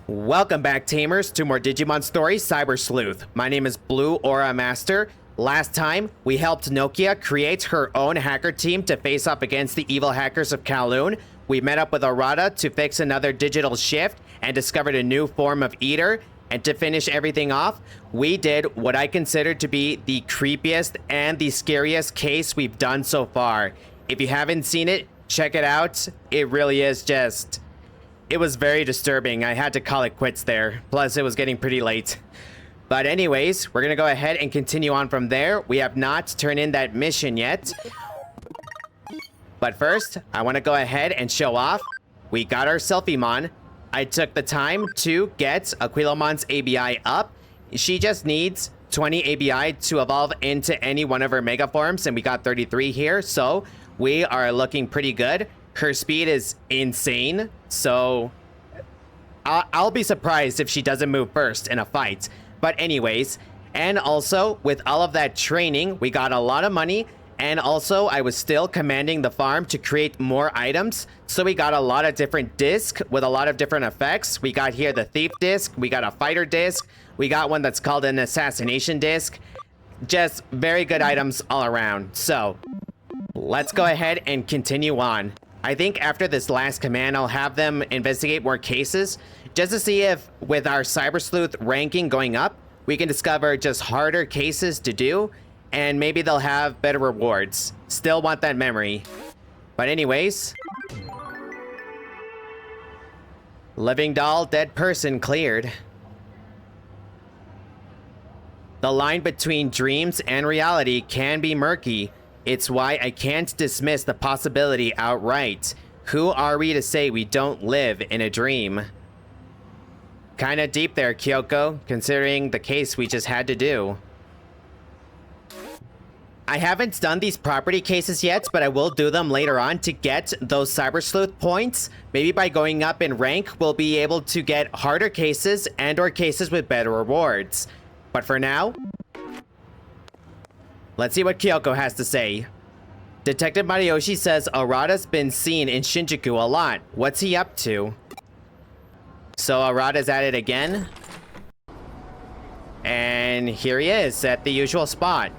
Welcome back, Tamers, to more Digimon stories, Cyber Sleuth. My name is Blue Aura Master. Last time, we helped Nokia create her own hacker team to face off against the evil hackers of Kowloon. We met up with Arata to fix another digital shift and discovered a new form of eater. And to finish everything off, we did what I consider to be the creepiest and the scariest case we've done so far. If you haven't seen it, check it out. It really is just... It was very disturbing. I had to call it quits there. Plus, it was getting pretty late. But anyways, we're gonna go ahead and continue on from there. We have not turned in that mission yet. But first, I want to go ahead and show off. We got our Selfiemon. I took the time to get Aquilomon's ABI up. She just needs 20 ABI to evolve into any one of her Mega Forms, and we got 33 here, so we are looking pretty good. Her speed is insane, so I'll be surprised if she doesn't move first in a fight. But anyways, and also with all of that training, we got a lot of money, and also I was still commanding the farm to create more items, so we got a lot of different discs with a lot of different effects. We got here the thief disc, we got a fighter disc, we got one that's called an assassination disc. Just very good items all around. So let's go ahead and continue on. I think after this last command, I'll have them investigate more cases, just to see if, with our Cyber Sleuth ranking going up, we can discover just harder cases to do, and maybe they'll have better rewards. Still want that memory. But anyways... Living doll, dead person cleared. The line between dreams and reality can be murky. It's why I can't dismiss the possibility outright. Who are we to say we don't live in a dream? Kinda deep there, Kyoko, considering the case we just had to do. I haven't done these property cases yet, but I will do them later on to get those Cyber Sleuth points. Maybe by going up in rank, we'll be able to get harder cases and/or cases with better rewards. But for now... let's see what Kyoko has to say. Detective Mariyoshi says Arata's been seen in Shinjuku a lot. What's he up to? So Arata's at it again. And here he is at the usual spot.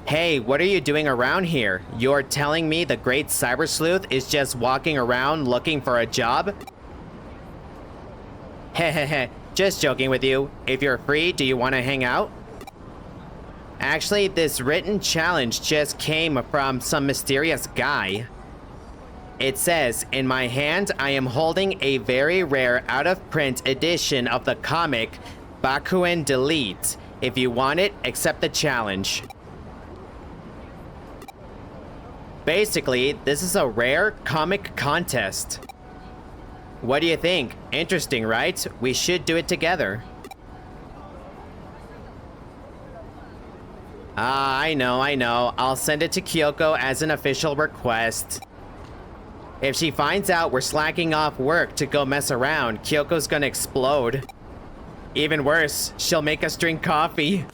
Hey, what are you doing around here? You're telling me the great Cyber Sleuth is just walking around looking for a job? Hehehe. Just joking with you. If you're free, do you want to hang out? Actually, this written challenge just came from some mysterious guy. It says, in my hand, I am holding a very rare out-of-print edition of the comic Bakuen Delete. If you want it, accept the challenge. Basically, this is a rare comic contest. What do you think? Interesting, right? We should do it together. I know. I'll send it to Kyoko as an official request. If she finds out we're slacking off work to go mess around, Kyoko's gonna explode. Even worse, she'll make us drink coffee.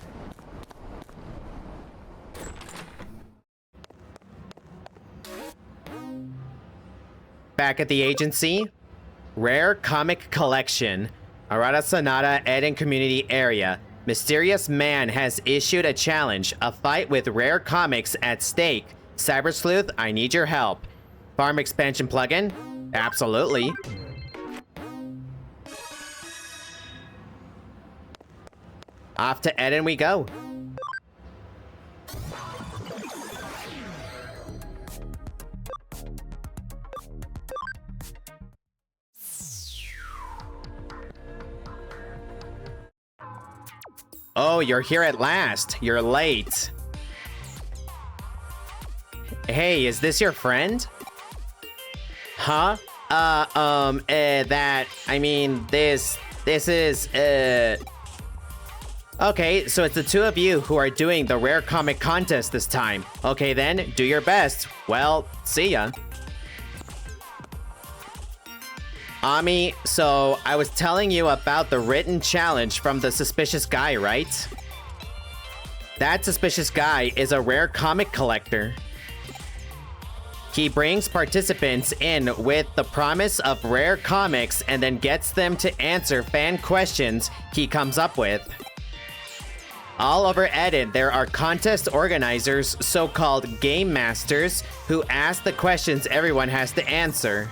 Back at the agency. Rare Comic Collection. Arata Sonata Eden Community Area. Mysterious man has issued a challenge. A fight with rare comics at stake. Cyber Sleuth, I need your help. Farm expansion plugin? Absolutely. Off to Eden we go. Oh, you're here at last. You're late. Hey, is this your friend? Huh? This is, Okay, so it's the two of you who are doing the rare comic contest this time. Okay then, do your best. Well, see ya. Ami, so I was telling you about the written challenge from the suspicious guy, right? That suspicious guy is a rare comic collector. He brings participants in with the promise of rare comics and then gets them to answer fan questions he comes up with. All over Eden, there are contest organizers, so-called game masters, who ask the questions everyone has to answer.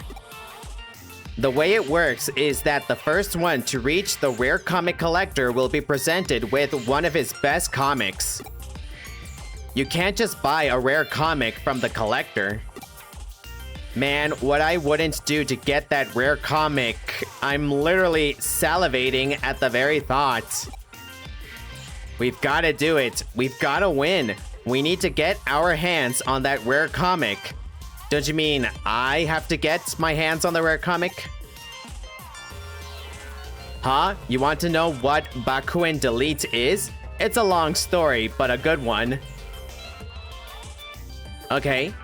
The way it works is that the first one to reach the rare comic collector will be presented with one of his best comics. You can't just buy a rare comic from the collector. Man, what I wouldn't do to get that rare comic, I'm literally salivating at the very thought. We've got to do it. We've got to win. We need to get our hands on that rare comic. Don't you mean I have to get my hands on the rare comic? Huh? You want to know what Bakuen Delete is? It's a long story, but a good one. Okay.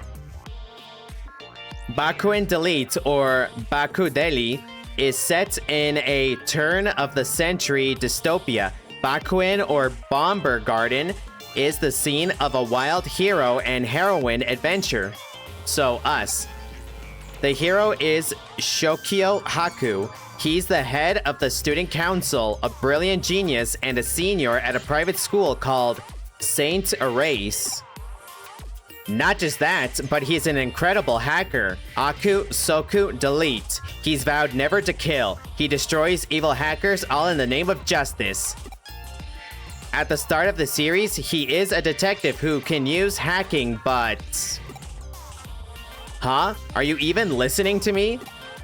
Bakuen Delete, or Bakudeli, is set in a turn-of-the-century dystopia. Bakuen, or Bomber Garden, is the scene of a wild hero and heroine adventure. So, us. The hero is Shokyo Haku. He's the head of the student council, a brilliant genius, and a senior at a private school called Saint Erase. Not just that, but he's an incredible hacker. Aku Soku Delete. He's vowed never to kill. He destroys evil hackers all in the name of justice. At the start of the series, he is a detective who can use hacking, but... Huh? Are you even listening to me?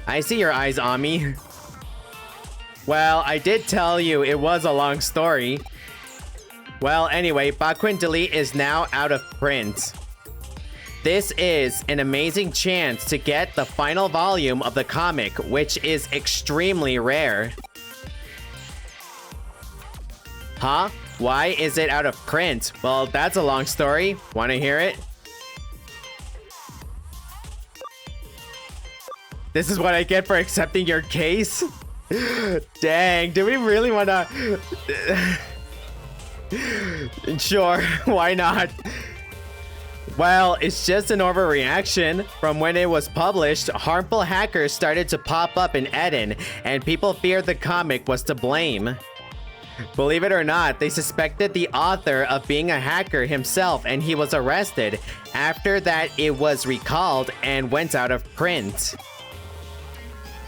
I see your eyes on me. Well, I did tell you it was a long story. Well, anyway, Bakuen Delete is now out of print. This is an amazing chance to get the final volume of the comic, which is extremely rare. Huh? Why is it out of print? Well, that's a long story. Want to hear it? This is what I get for accepting your case? Dang, do we really want to... Sure, why not? Well, it's just an overreaction. From when it was published, harmful hackers started to pop up in Eden, and people feared the comic was to blame. Believe it or not, they suspected the author of being a hacker himself, and he was arrested. After that, it was recalled and went out of print.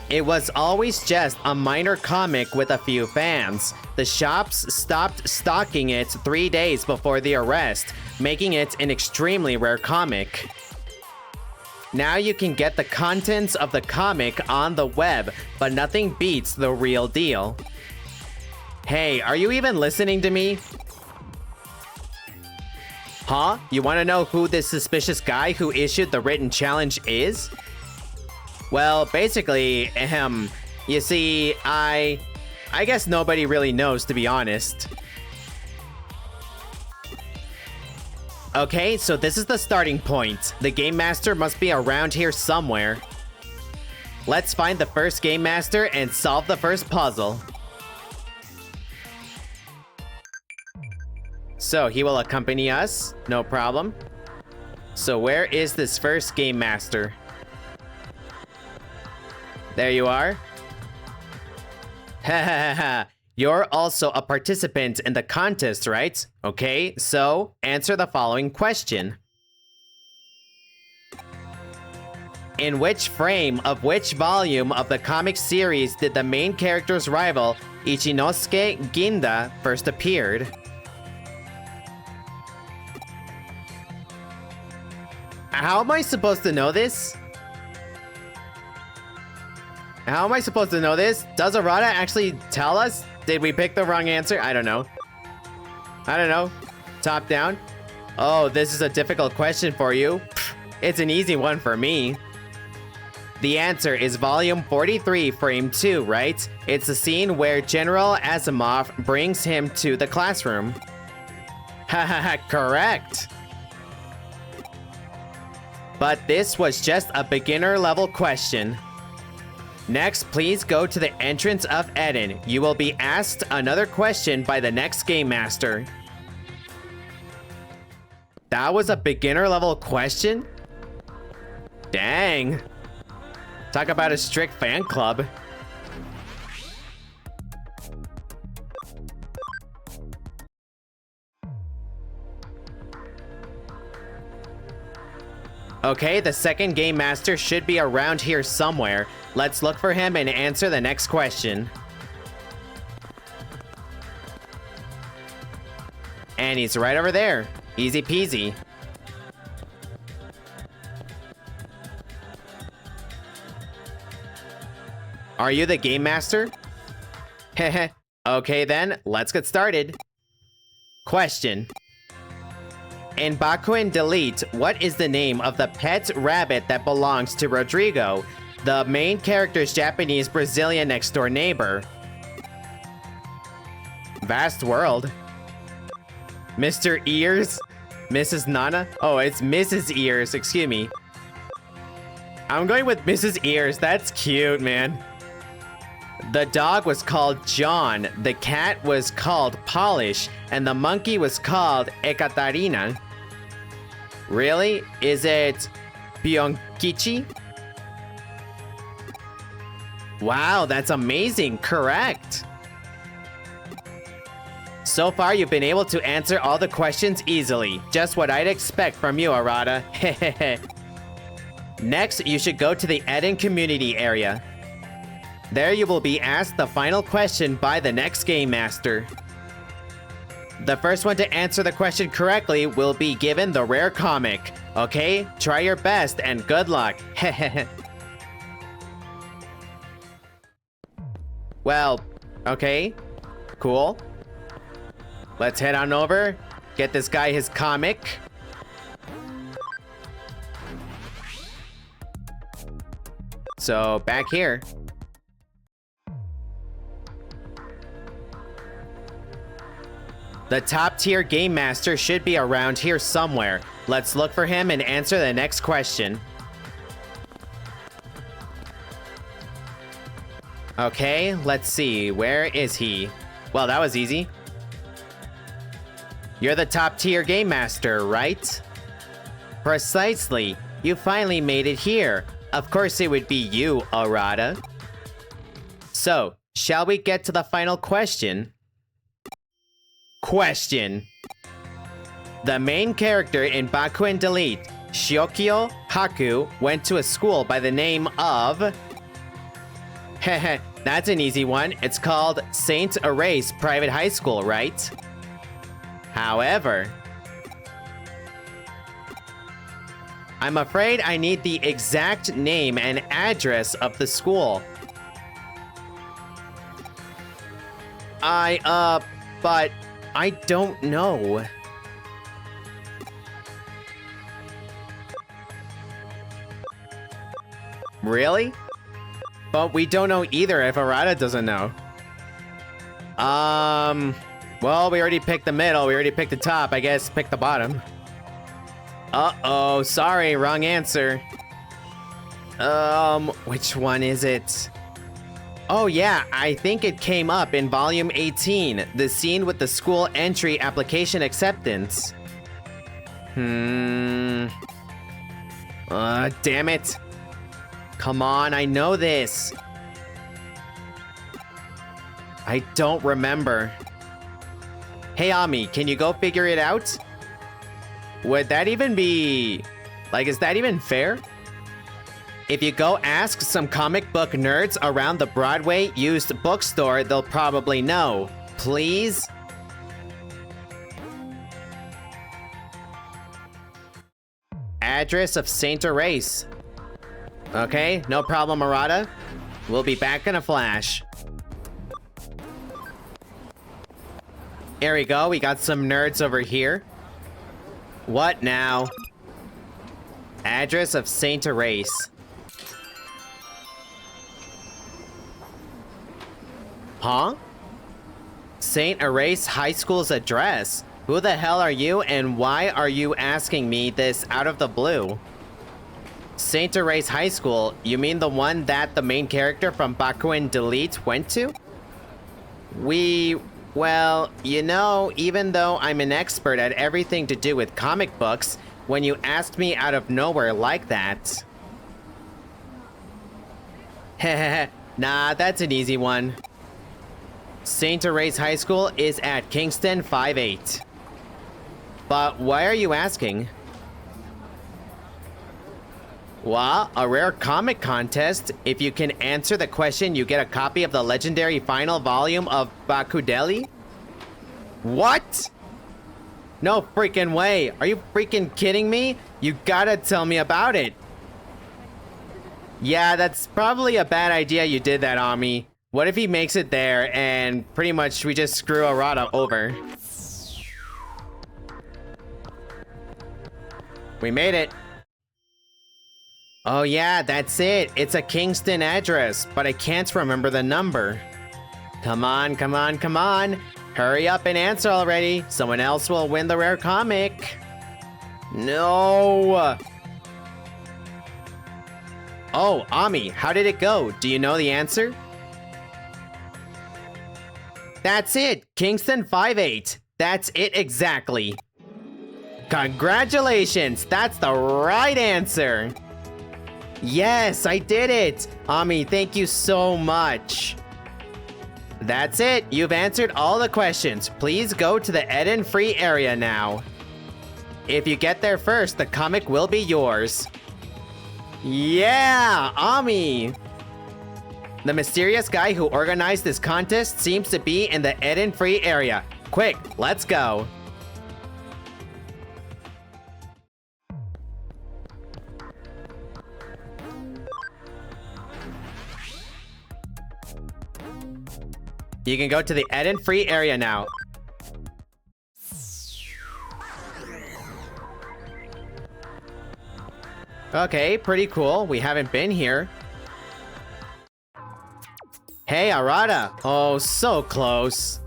It was always just a minor comic with a few fans. The shops stopped stocking it 3 days before the arrest, making it an extremely rare comic. Now you can get the contents of the comic on the web, but nothing beats the real deal. Hey, are you even listening to me? Huh? You want to know who this suspicious guy who issued the written challenge is? Well, basically, you see, I guess nobody really knows, to be honest. Okay, so this is the starting point. The Game Master must be around here somewhere. Let's find the first Game Master and solve the first puzzle. So, he will accompany us, no problem. So, where is this first Game Master? There you are. Ha ha ha. You're also a participant in the contest, right? Okay, so answer the following question. In which frame of which volume of the comic series did the main character's rival, Ichinosuke Ginda, first appeared? How am I supposed to know this? How am I supposed to know this? Does Arata actually tell us? Did we pick the wrong answer? I don't know. I don't know. Top down? Oh, this is a difficult question for you. It's an easy one for me. The answer is volume 43, frame 2, right? It's the scene where General Asimov brings him to the classroom. Hahaha, correct. But this was just a beginner level question. Next, please go to the entrance of Eden. You will be asked another question by the next Game Master. That was a beginner level question? Dang. Talk about a strict fan club. Okay, the second game master should be around here somewhere. Let's look for him and answer the next question. And he's right over there. Easy peasy. Are you the game master? Heh. Okay then, let's get started. Question. In Bakuin Delete, what is the name of the pet rabbit that belongs to Rodrigo, the main character's Japanese Brazilian next-door neighbor? Vast world. Mr. Ears? Mrs. Nana? Oh, it's Mrs. Ears, excuse me. I'm going with Mrs. Ears, that's cute, man. The dog was called John, the cat was called Polish, and the monkey was called Ekaterina. Really? Is it Byonkichi? Wow, that's amazing. Correct. So far, you've been able to answer all the questions easily. Just what I'd expect from you, Arata. Next, you should go to the Eden community area. There you will be asked the final question by the next game master. The first one to answer the question correctly will be given the rare comic. Okay? Try your best and good luck. Well, okay. Cool. Let's head on over. Get this guy his comic. So, back here. The top tier game master should be around here somewhere. Let's look for him and answer the next question. Okay, let's see. Where is he? Well, that was easy. You're the top tier game master, right? Precisely. You finally made it here. Of course it would be you, Arata. So, shall we get to the final question? Question. The main character in Bakuin Delete, Shiokio Haku, went to a school by the name of... Heh, that's an easy one. It's called Saint Erase Private High School, right? However, I'm afraid I need the exact name and address of the school. But I don't know. Really? But we don't know either if Arata doesn't know. Well, we already picked the middle, we already picked the top, I guess pick the bottom. Uh-oh, sorry, wrong answer. Which one is it? Oh yeah, I think it came up in volume 18, the scene with the school entry application acceptance. Damn it. Come on, I know this. I don't remember. Hey Ami, can you go figure it out? Would that even be... like, is that even fair? If you go ask some comic book nerds around the Broadway used bookstore, they'll probably know. Please? Address of Saint Erase. Okay, no problem, Arata. We'll be back in a flash. There we go, we got some nerds over here. What now? Address of Saint Erase. Huh? Saint Erase High School's address? Who the hell are you and why are you asking me this out of the blue? Saint Erase High School? You mean the one that the main character from Bakuin Delete went to? Well, you know, even though I'm an expert at everything to do with comic books, when you asked me out of nowhere like that... Heh, nah, that's an easy one. St. Therese High School is at Kingston 58. But why are you asking? Well, a rare comic contest. If you can answer the question, you get a copy of the legendary final volume of Bakudeli. What? No freaking way. Are you freaking kidding me? You gotta tell me about it. Yeah, that's probably a bad idea you did that on me. What if he makes it there and pretty much we just screw Arata over? We made it. Oh yeah, that's it. It's a Kingston address, but I can't remember the number. Come on, come on, come on. Hurry up and answer already. Someone else will win the rare comic. No. Oh, Ami, how did it go? Do you know the answer? That's it, Kingston 58. That's it exactly. Congratulations, that's the right answer. Yes, I did it! Ami, thank you so much. That's it, you've answered all the questions. Please go to the Eden free area now. If you get there first, the comic will be yours. Yeah, Ami! The mysterious guy who organized this contest seems to be in the Eden free area. Quick, let's go. You can go to the Eden free area now. Okay, pretty cool. We haven't been here. Hey, Arata. Oh, so close.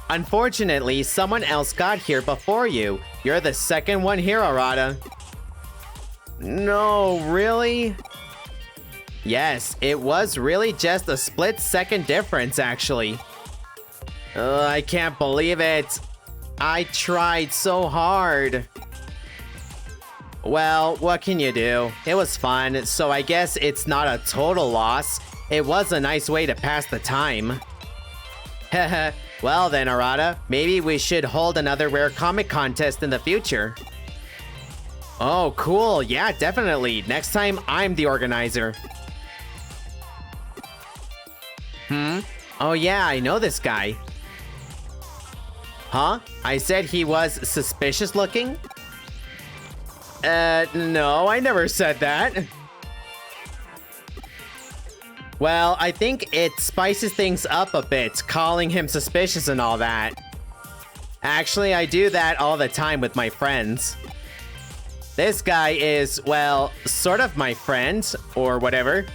Unfortunately, someone else got here before you. You're the second one here, Arata. No, really? Yes, it was really just a split-second difference, actually. I can't believe it. I tried so hard. Well, what can you do? It was fun, so I guess it's not a total loss. It was a nice way to pass the time. Heh. Well then, Arata, maybe we should hold another rare comic contest in the future. Oh, cool. Yeah, definitely. Next time, I'm the organizer. Oh yeah, I know this guy. Huh? I said he was suspicious looking? No, I never said that. Well, I think it spices things up a bit, calling him suspicious and all that. Actually, I do that all the time with my friends. This guy is, well, sort of my friend, or whatever.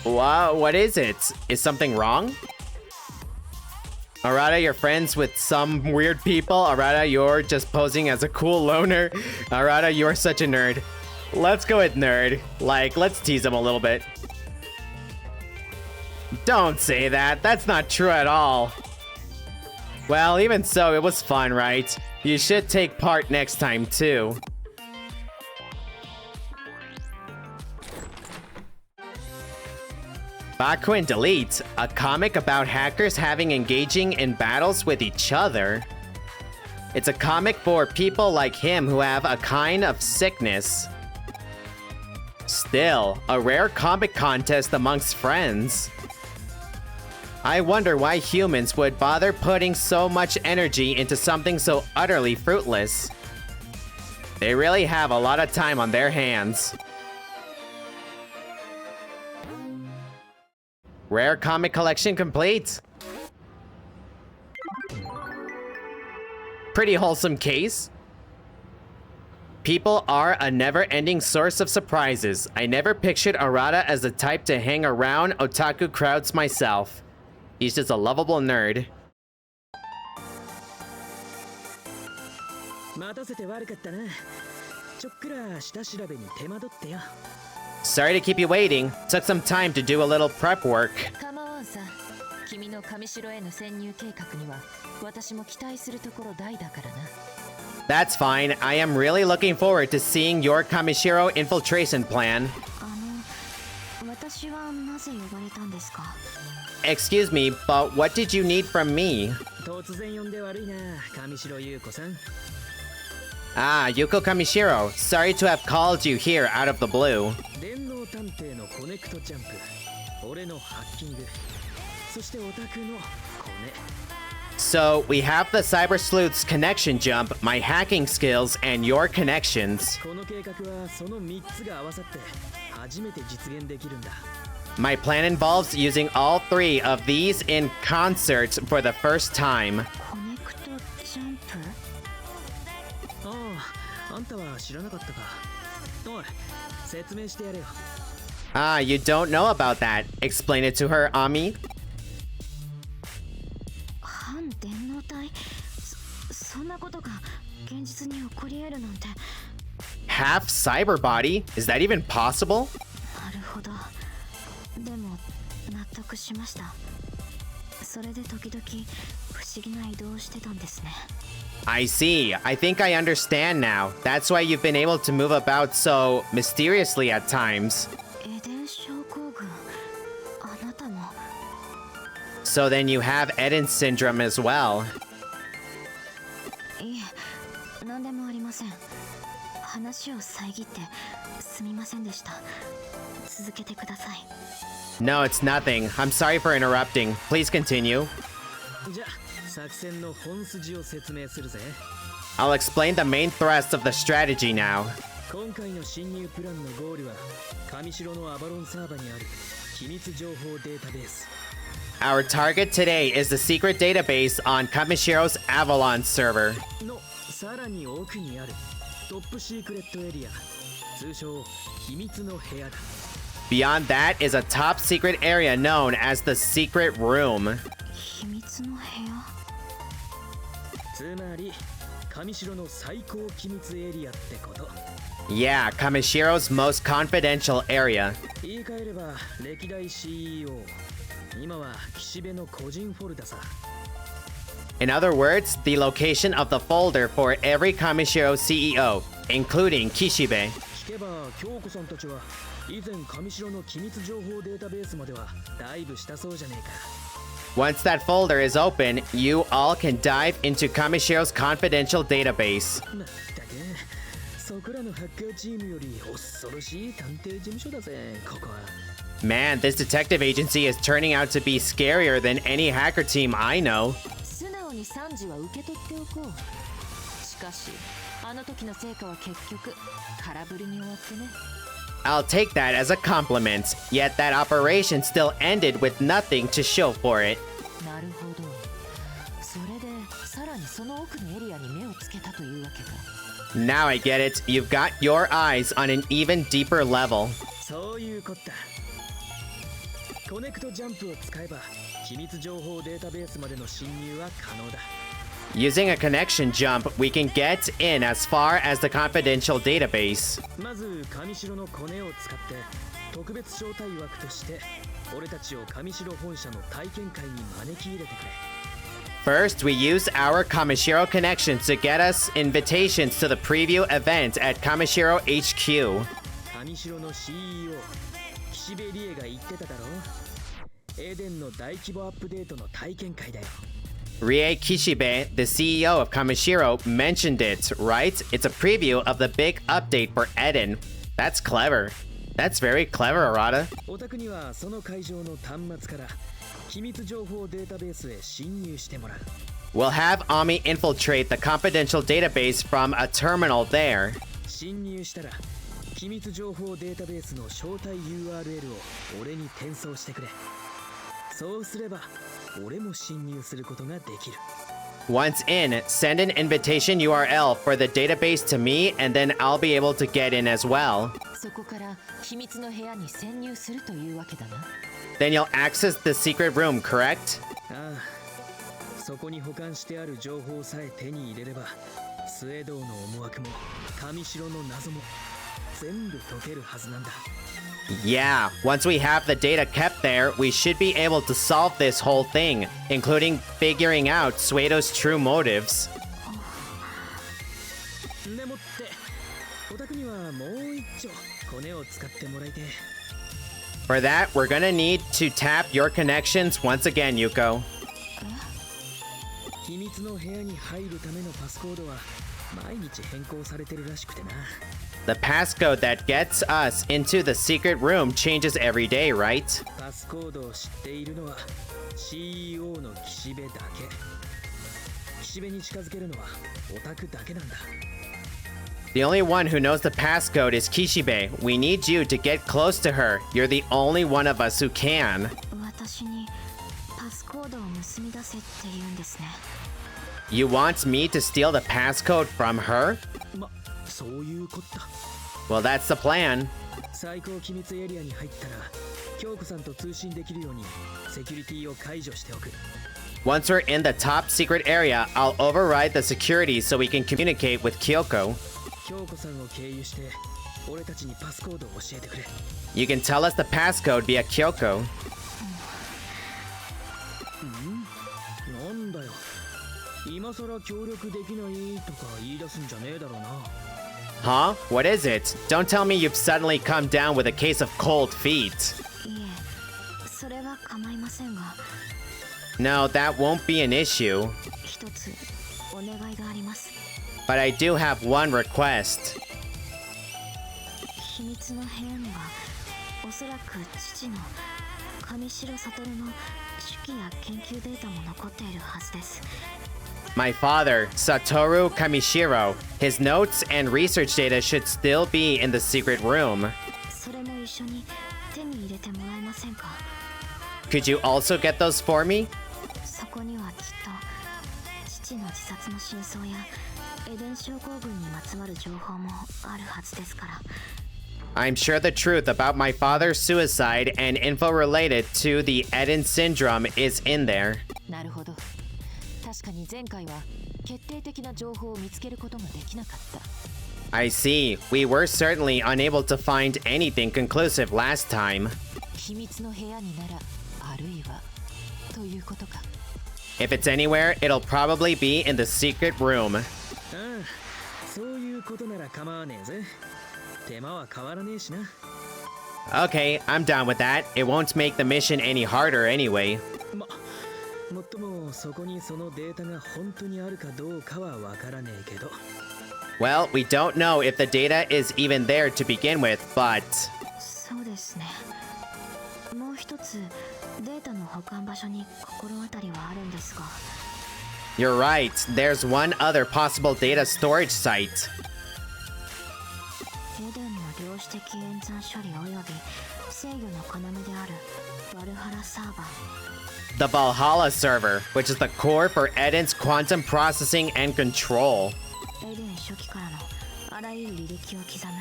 Wow, what is it? Is something wrong? Arata, you're friends with some weird people? Arata, you're just posing as a cool loner? Arata, you're such a nerd. Let's go with nerd. Like, let's tease him a little bit. Don't say that. That's not true at all. Well, even so, it was fun, right? You should take part next time, too. Baku and Delete, a comic about hackers engaging in battles with each other. It's a comic for people like him who have a kind of sickness. Still, a rare comic contest amongst friends. I wonder why humans would bother putting so much energy into something so utterly fruitless. They really have a lot of time on their hands. Rare comic collection complete. Pretty wholesome case. People are a never-ending source of surprises. I never pictured Arata as the type to hang around otaku crowds myself. He's just a lovable nerd. Sorry to keep you waiting. Took some time to do a little prep work. That's fine. I am really looking forward to seeing your Kamishiro infiltration plan. 私はなぜ呼ばれたんですか？ Excuse me, but what did you need from me? 突然呼んで悪いな、上白優子さん。Ah, Yuko Kamishiro. Sorry to have called you here out of the blue. 電脳探偵のコネクトジャンプ、俺のハッキング、そしてオタクのコネ。So, we have the Cyber Sleuth's connection jump, my hacking skills, and your connections. この計画はその3つが合わさって初めて実現できるんだ。My plan involves using all three of these in concert for the first time. コネクトジャンプ？ああ、あんたは知らなかったか。おい、説明してやれよ。Ah, you don't know about that. Explain it to her, Ami. 反電脳体？そんなことが現実に起こり得るなんて。Half cyber body? Is that even possible? なるほど。でも納得しました。それで時々不思議な移動をしてたんですね。I see. I think I understand now. That's why you've been able to move about so mysteriously at times. エデン症候群、あなたも。So then you have Eden syndrome as well. いえ、何でもありません。話を遮ってすみませんでした。続けてください。No, it's nothing. I'm sorry for interrupting. Please continue. じゃあ、作戦の本筋を説明するぜ。I'll explain the main thrust of the strategy now. 今回の侵入プランのゴールは上白のアバロンサーバにある機密情報データベース。Our target today is the secret database on Kamishiro's Avalon server. のさらに奥にあるトップシークレットエリア、通称秘密の部屋だ。Beyond that is a top secret area known as the secret room. 秘密の部屋？つまり上白の最高機密エリアってこと。Yeah, Kamishiro's most confidential area. 言い換えれば歴代 CEO、今は岸辺の個人フォルダさ。In other words, the location of the folder for every Kamishiro CEO, including Kishibe. 聞けば京子さんたちは以前上白の機密情報データベースまではダイブしたそうじゃねえか。 Once that folder is open, you all can dive into Kamishiro's confidential database. まったくそこらのハッカーチームより恐ろしい探偵事務所だぜ、ここは。 Man, this detective agency is turning out to be scarier than any hacker team I know. 素直に賛辞は受け取っておこう。しかしあの時の成果は結局空振りに終わってね。I'll take that as a compliment, yet that operation still ended with nothing to show for it. なるほど。それでさらにその奥のエリアに目をつけたというわけか。 Now I get it. You've got your eyes on an even deeper level. そういうこった。コネクトジャンプを使えば機密情報データベースまでの侵入は可能だ。 Using a connection jump, we can get in as far as the confidential database. まず上白のコネを使って特別招待枠として俺たちを上白本社の体験会に招き入れてくれ。 First, we use our Kamishiro connections to get us invitations to the preview event at Kamishiro HQ. 上白の CEO 岸辺理恵が言ってただろ。エデンの大規模アップデートの体験会だよ。 Rie Kishibe, the CEO of Kamishiro, mentioned it, right? It's a preview of the big update for Eden. That's clever. That's very clever, Arata. オタクにはその会場の端末から機密情報データベースへ侵入してもらう。 We'll have Ami infiltrate the confidential database from a terminal there. 侵入したら機密情報データベースの招待 URL を俺に転送してくれ。そうすれば俺も侵入することができる。 Once in, send an invitation URL for the database to me, and then I'll be able to get in as well. そこから秘密の部屋に潜入するというわけだな。 Then you'll access the secret room, correct? ああ、そこに保管してある情報さえ手に入れればスウェードの思惑も上白の謎も全部解けるはずなんだ。 Yeah, once we have the data kept there, we should be able to solve this whole thing, including figuring out Suedo's true motives. 宅にはもう一丁コネを使ってもらいて。 For that, we're gonna need to tap your connections once again, Yuko. 秘密の部屋に入るためのパスコードは毎日変更されてるらしくてな。 The passcode that gets us into the secret room changes every day, right? パスコードを知っているのは CEO の岸辺だけ。岸辺に近づけるのはオタクだけなんだ。 The only one who knows the passcode is Kishibe. We need you to get close to her. You're the only one of us who can. 私にパスコードを盗み出せって言うんですね。 You want me to steal the passcode from her? ま、そういうこった。 Well, that's the plan. 最高機密エリアに入ったら京子さんと通信できるようにセキュリティを解除しておく。 Once we're in the top secret area, I'll override the security so we can communicate with Kyoko. 京子さんを経由して俺たちにパスコードを教えてくれ。 You can tell us the passcode via Kyoko. なんだよ。今さら協力できないとか言い出すんじゃねえだろうな。 Huh? What is it? Don't tell me you've suddenly come down with a case of cold feet. いえ、それは構いませんが、 No, that won't be an issue. 一つお願いがあります。 But I do have one request. 秘密の部屋にはおそらく父の上白悟の手記や研究データも残っているはずです。 My father, Satoru Kamishiro, his notes and research data should still be in the secret room. それも一緒に手に入れてもらえませんか？ Could you also get those for me? そこにはきっと父の自殺の真相やエデン症候群にまつわる情報もあるはずですから。 I'm sure the truth about my father's suicide and info related to the Eden syndrome is in there. なるほど。確かに前回は決定的な情報を見つけることができなかった。 I see. We were certainly unable to find anything conclusive last time. 秘密の部屋になら、あるいはということか。 If it's anywhere, it'll probably be in the secret room. ああ、そういうことなら構わねえぜ。手間は変わらねえしな。 Okay, I'm down with that. It won't make the mission any harder anyway. もっともそこにそのデータが本当にあるかどうかはわからねえけど。 Well, we don't know if the data is even there to begin with, but... そうですね。もう一つデータの保管場所に心当たりはあるんですが。 You're right. There's one other possible data storage site. エデンの量子的演算処理及び制御の要であるバルハラサーバー。 The Valhalla server, which is the core for Eden's quantum processing and control. エデン初期からのあらゆる履歴を刻む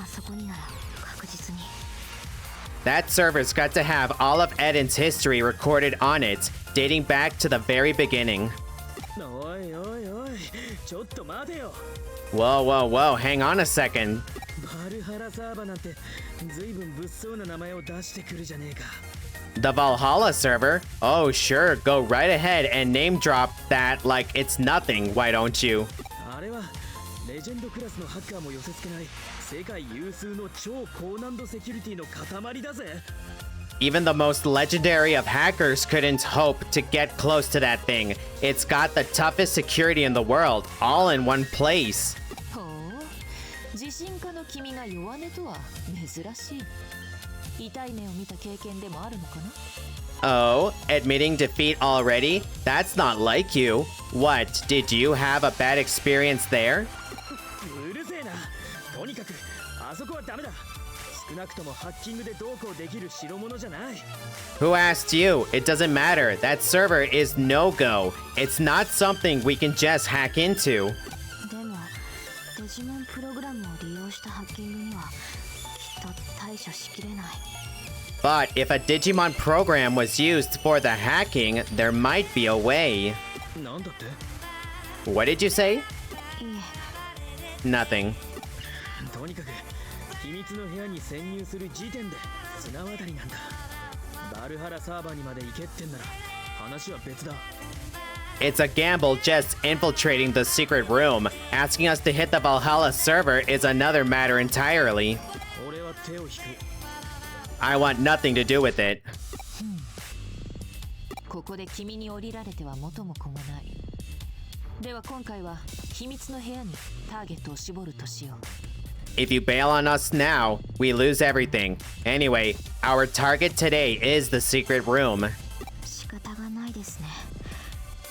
あそこになら確実に。 That server's got to have all of Eden's history recorded on it, dating back to the very beginning. おいおいおい、ちょっと待てよ。 Whoa, whoa, whoa, hang on a second. バルハラサーバなんてずいぶん物騒な名前を出してくるじゃねえか。 The Valhalla server? Oh, sure, go right ahead and name drop that like it's nothing, why don't you? あれはレジェンドクラスのハッカーも寄せ付けない世界有数の超高難度セキュリティの塊だぜ。 Even the most legendary of hackers couldn't hope to get close to that thing. It's got the toughest security in the world, all in one place. ほう、自信家の君が弱音とは珍しい。痛い目を見た経験でもあるのかな？ Oh, admitting defeat already? That's not like you. What, did you have a bad experience there? うるせえな。とにかくあそこはダメだ。少なくともハッキングでどうこうできる代物じゃない。 Who asked you? It doesn't matter. That server is no-go. It's not something we can just hack into. でもデジモンプログラムを利用したハッキングにはきっと対処しきれない。 But if a Digimon program was used for the hacking, there might be a way. なんだって？ What did you say? いえ、 Nothing. とにかく秘密の部屋に潜入する時点で綱渡りなんだ。バルハラサーバーにまで行けってんなら話は別だ。it's a gamble just infiltrating the secret room. Asking us to hit the Valhalla server is another matter entirely. 俺は手を引く。 I want nothing to do with it. ここで君に降りられては元も子もない。では今回は秘密の部屋にターゲットを絞るとしよう。 If you bail on us now, we lose everything. Anyway, our target today is the secret room. 仕方がないですね。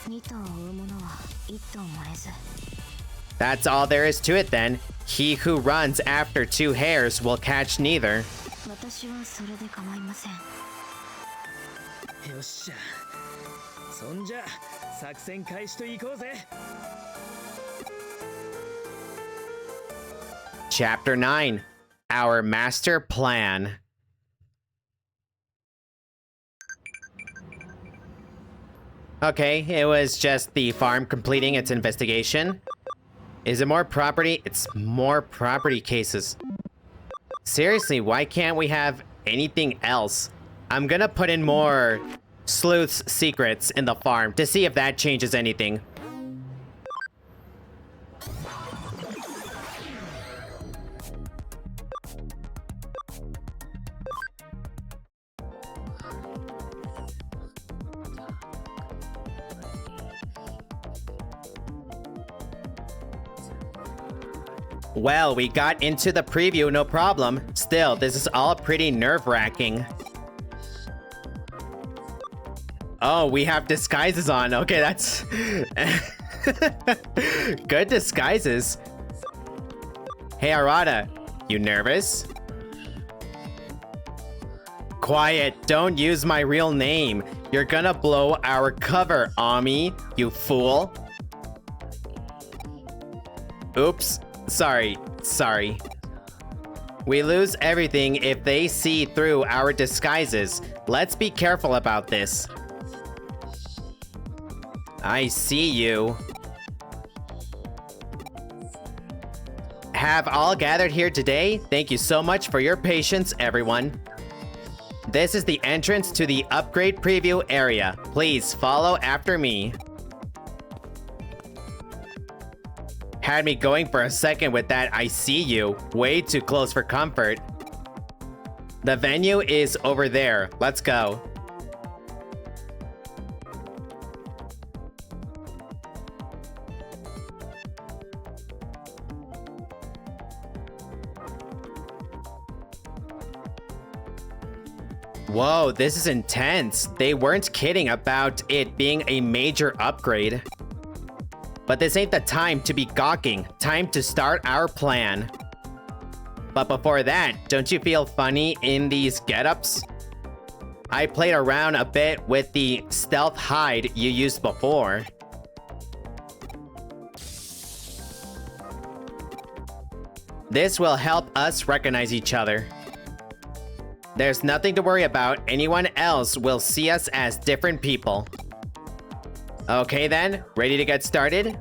2頭を追う者は1頭漏れず。 That's all there is to it then. He who runs after two hares will catch neither. 私はそれで構いません。よっしゃ。そんじゃ作戦開始といこうぜ。 Chapter 9. Our Master Plan. Okay, it was just the farm completing its investigation. Is it more property? It's more property cases. Seriously, why can't we have anything else? I'm gonna put in more Sleuth's secrets in the farm to see if that changes anything. Well, we got into the preview, no problem. Still, this is all pretty nerve-wracking. Oh, we have disguises on. Okay, that's... good disguises. Hey, Arata, you nervous? Quiet, don't use my real name. You're gonna blow our cover, Ami, you fool. Oops. Sorry. We lose everything if they see through our disguises. Let's be careful about this. I see you. Have all gathered here today? Thank you so much for your patience, everyone. This is the entrance to the upgrade preview area. Please follow after me. Had me going for a second with that I see you. Way too close for comfort. The venue is over there. Let's go. Whoa, this is intense. They weren't kidding about it being a major upgrade. But this ain't the time to be gawking. Time to start our plan. But before that, don't you feel funny in these getups? I played around a bit with the stealth hide you used before. This will help us recognize each other. There's nothing to worry about. Anyone else will see us as different people. Okay then, ready to get started?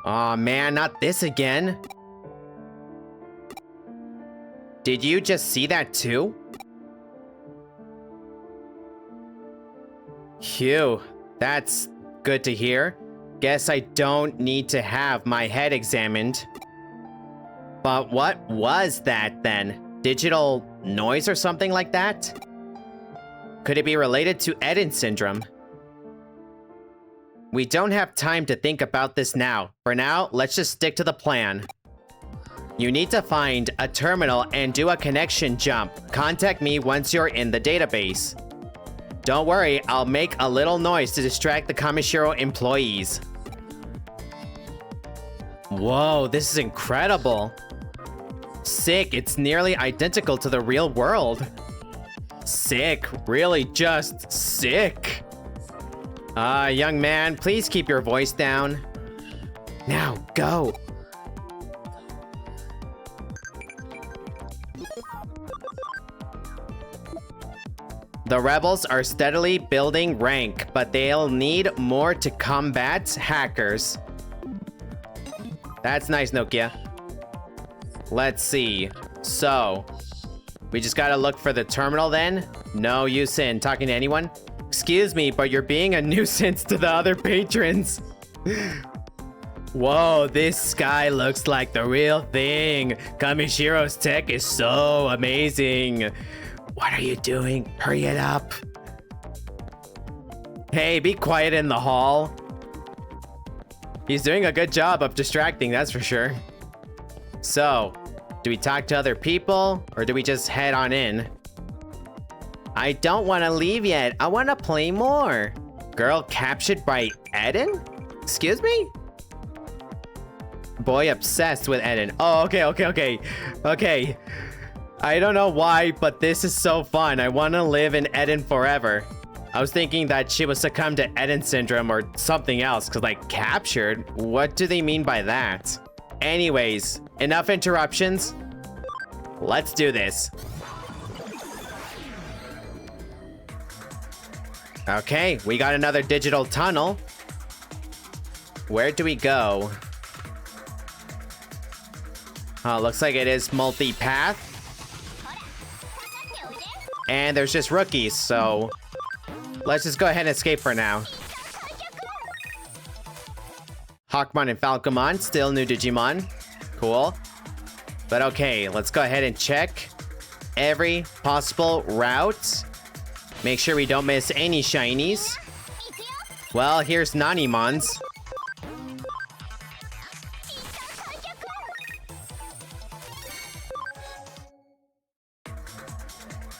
Aw man, not this again. Did you just see that too? Phew, that's good to hear. Guess I don't need to have my head examined. But what was that then? Digital noise or something like that? Could it be related to Eden syndrome? We don't have time to think about this now. For now, let's just stick to the plan. You need to find a terminal and do a connection jump. Contact me once you're in the database. Don't worry, I'll make a little noise to distract the Kamishiro employees. Whoa, this is incredible. Sick, it's nearly identical to the real world. Sick, really just sick. Young man, please keep your voice down. Now, go. The rebels are steadily building rank, but they'll need more to combat hackers. That's nice, Nokia. Let's see. So, We just gotta look for the terminal then. No use in talking to anyone. Excuse me, but you're being a nuisance to the other patrons. Whoa, this guy looks like the real thing. Kamishiro's tech is so amazing. What are you doing? Hurry it up. Hey, be quiet in the hall. He's doing a good job of distracting, that's for sure. So, do we talk to other people or do we just head on in? I don't want to leave yet. I want to play more. Girl captured by Eden? Excuse me? Boy obsessed with Eden. Oh, okay. I don't know why, but this is so fun. I want to live in Eden forever. I was thinking that she would succumb to Eden syndrome or something else, because like captured? What do they mean by that? Anyways, enough interruptions. Let's do this. Okay, we got another digital tunnel. Where do we go? Oh, looks like it is multi-path. And there's just rookies, so let's just go ahead and escape for now. Hawkmon and Falcomon, still new Digimon. Cool. But okay, let's go ahead and check every possible route. Make sure we don't miss any shinies. Well, here's Nanimons.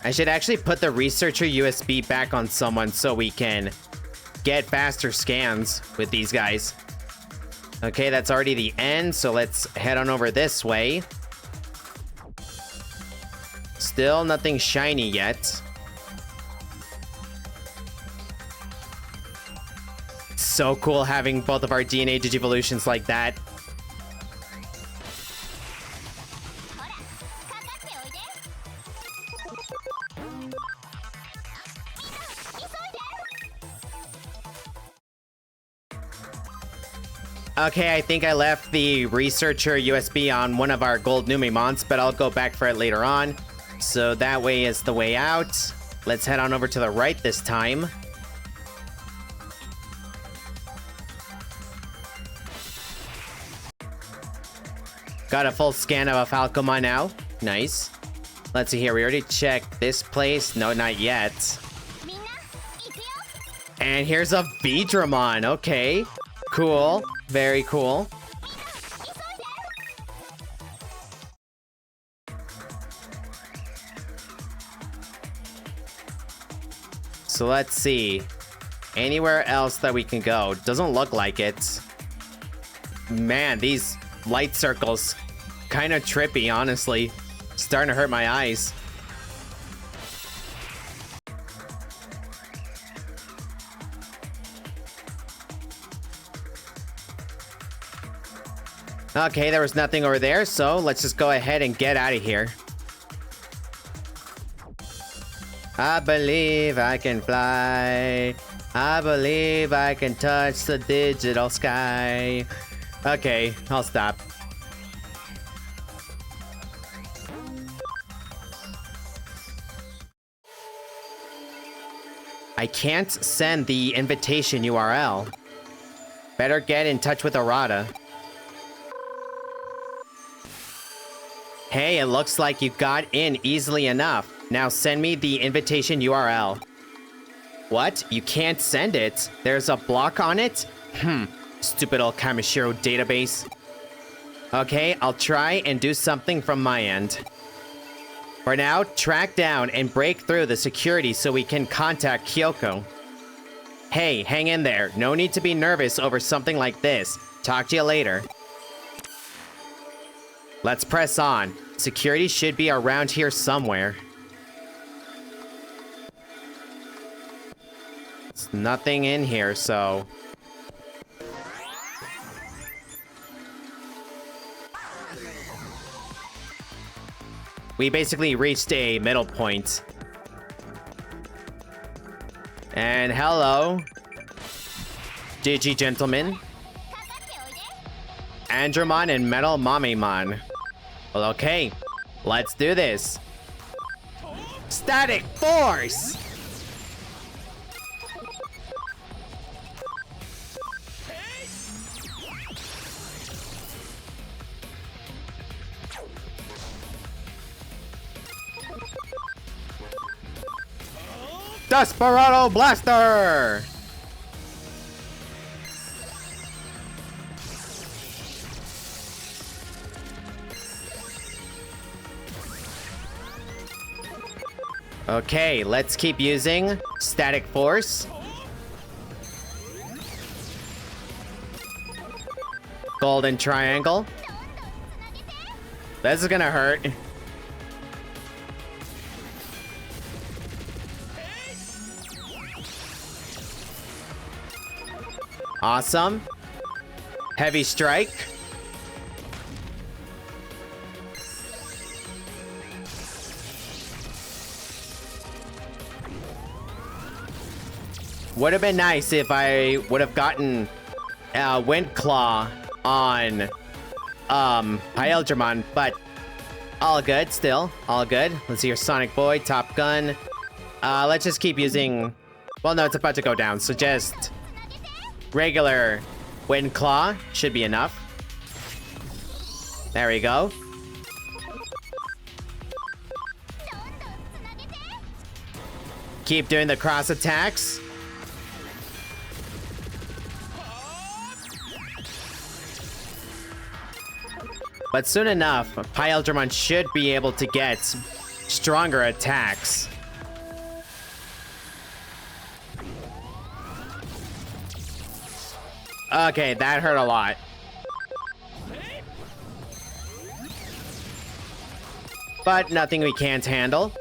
I should actually put the researcher USB back on someone so we can get faster scans with these guys. Okay, that's already the end, so let's head on over this way. Still nothing shiny yet. So cool having both of our DNA Digivolutions like that. Okay, I think I left the researcher USB on one of our gold Numemons, but I'll go back for it later on. So that way is the way out. Let's head on over to the right this time. Got a full scan of a Falcomon now. Nice. Let's see here. We already checked this place. No, not yet. And here's a Vidramon. Okay. Cool. Very cool. So let's see. Anywhere else that we can go? Doesn't look like it. Man, these light circles kind of trippy, honestly. Starting to hurt my eyes. Okay, there was nothing over there, so let's just go ahead and get out of here. I believe I can fly. I believe I can touch the digital sky. Okay, I'll stop. I can't send the invitation URL. Better get in touch with Arata. Hey, it looks like you got in easily enough. Now send me the invitation URL. What? You can't send it? There's a block on it? Stupid old Kamishiro database. Okay, I'll try and do something from my end. For now, track down and break through the security so we can contact Kyoko. Hey, hang in there. No need to be nervous over something like this. Talk to you later. Let's press on. Security should be around here somewhere. There's nothing in here, so... We basically reached a middle point. And hello, Digi Gentlemen, Andromon and Metal Mamemon. Well, okay, let's do this. Static force! Desperado Blaster! Okay, let's keep using Static Force. Golden Triangle. This is gonna hurt. Awesome. Heavy Strike. Would have been nice if I would have gotten Wind Claw on Hyelgermon, but all good still. All good. Let's see your Sonic Boy, Top Gun. Let's just keep using... Well, no, it's about to go down, so just regular Wind Claw should be enough. There we go. Keep doing the cross attacks. But soon enough, Hyelgermon should be able to get stronger attacks. Okay, that hurt a lot. But nothing we can't handle.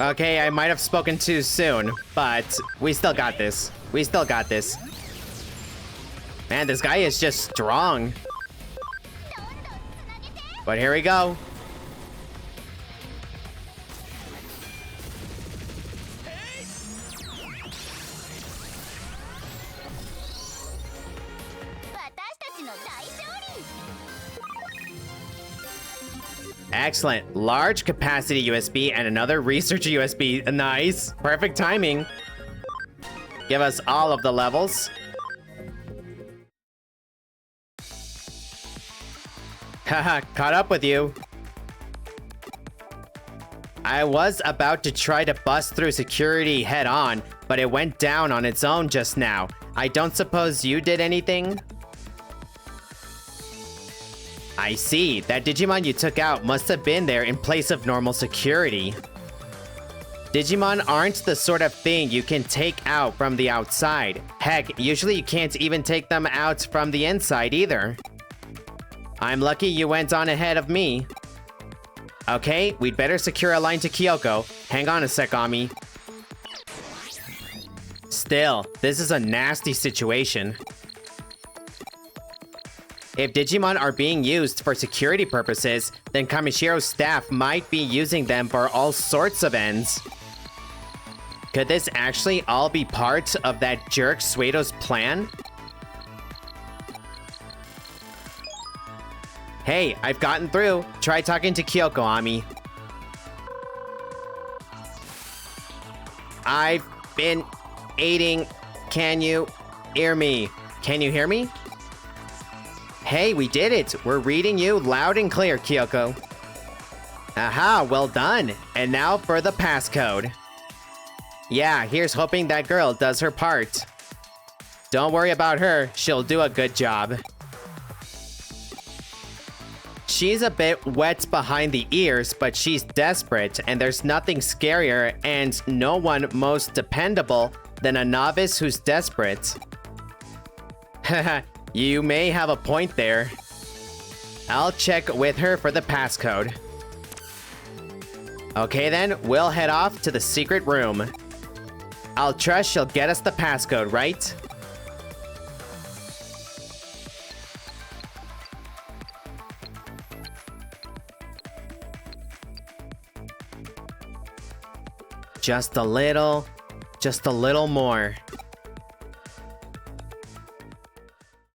Okay, I might have spoken too soon, but we still got this. We still got this. Man, this guy is just strong. But here we go. Excellent. Large capacity USB and another research USB. Nice. Perfect timing. Give us all of the levels. Haha, caught up with you. I was about to try to bust through security head on, but it went down on its own just now. I don't suppose you did anything? I see. That Digimon you took out must have been there in place of normal security. Digimon aren't the sort of thing you can take out from the outside. Heck, usually you can't even take them out from the inside either. I'm lucky you went on ahead of me. Okay, we'd better secure a line to Kyoko. Hang on a sec, Ami. Still, this is a nasty situation. If Digimon are being used for security purposes, then Kamishiro's staff might be using them for all sorts of ends. Could this actually all be part of that jerk Suedo's plan? Hey, I've gotten through. Try talking to Kyoko, Ami. I've been eating. Can you hear me? Can you hear me? Hey, we did it! We're reading you loud and clear, Kyoko. Aha, well done. And now for the passcode. Yeah, here's hoping that girl does her part. Don't worry about her, she'll do a good job. She's a bit wet behind the ears, but she's desperate, and there's nothing scarier and no one most dependable than a novice who's desperate. Haha. You may have a point there. I'll check with her for the passcode. Okay then, we'll head off to the secret room. I'll trust she'll get us the passcode, right? Just a little more.